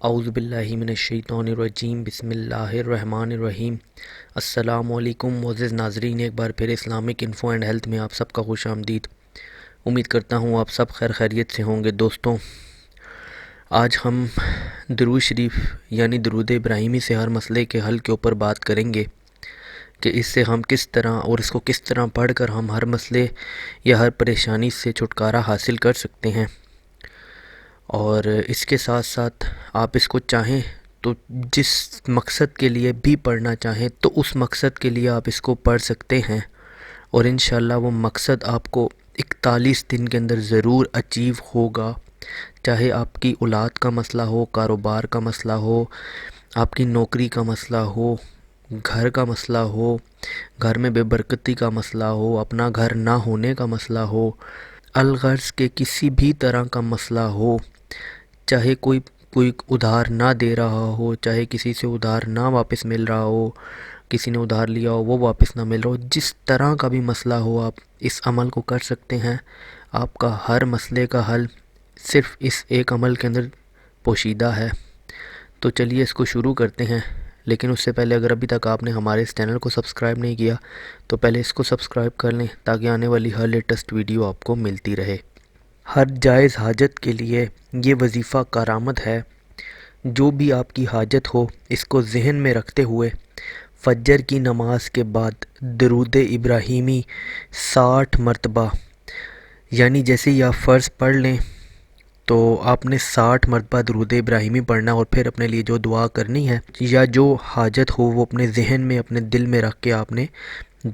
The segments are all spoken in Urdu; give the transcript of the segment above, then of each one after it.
اعوذ باللہ من الشیطان الرجیم بسم اللہ الرحمن الرحیم۔ السلام علیکم معزز ناظرین، ایک بار پھر اسلامک انفو اینڈ ہیلتھ میں آپ سب کا خوش آمدید۔ امید کرتا ہوں آپ سب خیر خیریت سے ہوں گے۔ دوستوں، آج ہم درود شریف یعنی درود ابراہیمی سے ہر مسئلے کے حل کے اوپر بات کریں گے کہ اس سے ہم کس طرح اور اس کو کس طرح پڑھ کر ہم ہر مسئلے یا ہر پریشانی سے چھٹکارا حاصل کر سکتے ہیں، اور اس کے ساتھ ساتھ آپ اس کو چاہیں تو جس مقصد کے لیے بھی پڑھنا چاہیں تو اس مقصد کے لیے آپ اس کو پڑھ سکتے ہیں، اور انشاءاللہ وہ مقصد آپ کو 41 دن کے اندر ضرور اچیو ہوگا۔ چاہے آپ کی اولاد کا مسئلہ ہو، کاروبار کا مسئلہ ہو، آپ کی نوکری کا مسئلہ ہو، گھر کا مسئلہ ہو، گھر میں بے برکتی کا مسئلہ ہو، اپنا گھر نہ ہونے کا مسئلہ ہو، الغرض کے کسی بھی طرح کا مسئلہ ہو، چاہے کوئی ادھار نہ دے رہا ہو، چاہے کسی سے ادھار نہ واپس مل رہا ہو، کسی نے ادھار لیا ہو وہ واپس نہ مل رہا ہو، جس طرح کا بھی مسئلہ ہو آپ اس عمل کو کر سکتے ہیں۔ آپ کا ہر مسئلے کا حل صرف اس ایک عمل کے اندر پوشیدہ ہے۔ تو چلیے اس کو شروع کرتے ہیں، لیکن اس سے پہلے اگر ابھی تک آپ نے ہمارے اس چینل کو سبسکرائب نہیں کیا تو پہلے اس کو سبسکرائب کر لیں تاکہ آنے والی ہر لیٹسٹ ویڈیو آپ کو ملتی رہے۔ ہر جائز حاجت کے لیے یہ وظیفہ کارآمد ہے۔ جو بھی آپ کی حاجت ہو اس کو ذہن میں رکھتے ہوئے فجر کی نماز کے بعد درود ابراہیمی 60 مرتبہ، یعنی جیسے ہی آپ فرض پڑھ لیں تو آپ نے 60 مرتبہ درود ابراہیمی پڑھنا، اور پھر اپنے لیے جو دعا کرنی ہے یا جو حاجت ہو وہ اپنے ذہن میں اپنے دل میں رکھ کے آپ نے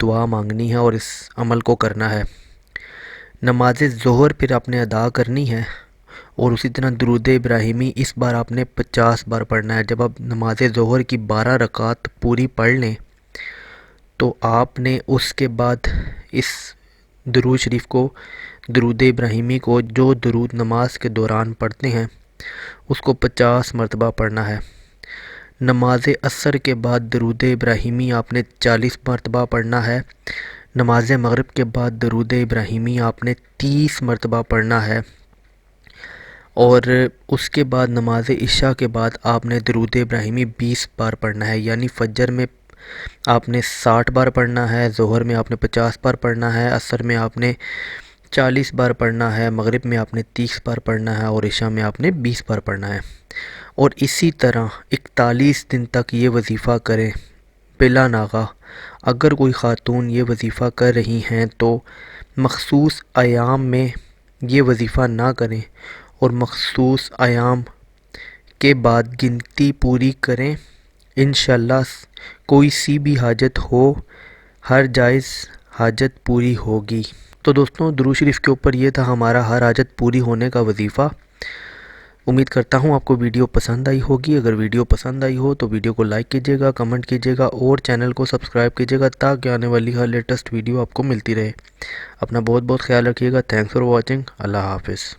دعا مانگنی ہے اور اس عمل کو کرنا ہے۔ نماز ظہر پھر آپ نے ادا کرنی ہے، اور اسی طرح درود ابراہیمی اس بار آپ نے 50 بار پڑھنا ہے۔ جب آپ نماز ظہر کی 12 رکعت پوری پڑھ لیں تو آپ نے اس کے بعد اس درود شریف کو، درود ابراہیمی کو جو درود نماز کے دوران پڑھتے ہیں اس کو 50 مرتبہ پڑھنا ہے۔ نماز عصر کے بعد درود ابراہیمی آپ نے 40 مرتبہ پڑھنا ہے۔ نماز مغرب کے بعد درود ابراہیمی آپ نے 30 مرتبہ پڑھنا ہے، اور اس کے بعد نماز عشاء کے بعد آپ نے درود ابراہیمی 20 بار پڑھنا ہے۔ یعنی فجر میں آپ نے 60 بار پڑھنا ہے، ظہر میں آپ نے 50 بار پڑھنا ہے، عصر میں آپ نے 40 بار پڑھنا ہے، مغرب میں آپ نے 30 بار پڑھنا ہے، اور عشاء میں آپ نے 20 بار پڑھنا ہے۔ اور اسی طرح 41 دن تک یہ وظیفہ کریں بلا ناغہ۔ اگر کوئی خاتون یہ وظیفہ کر رہی ہیں تو مخصوص ایام میں یہ وظیفہ نہ کریں، اور مخصوص ایام کے بعد گنتی پوری کریں۔ انشاءاللہ کوئی سی بھی حاجت ہو، ہر جائز حاجت پوری ہوگی۔ تو دوستوں، درود شریف کے اوپر یہ تھا ہمارا ہر حاجت پوری ہونے کا وظیفہ۔ امید کرتا ہوں آپ کو ویڈیو پسند آئی ہوگی۔ اگر ویڈیو پسند آئی ہو تو ویڈیو کو لائک کیجیے گا، کمنٹ کیجیے گا، اور چینل کو سبسکرائب کیجیے گا تاکہ آنے والی ہر لیٹسٹ ویڈیو آپ کو ملتی رہے۔ اپنا بہت بہت خیال رکھیے گا۔ Thanks for watching. اللہ حافظ۔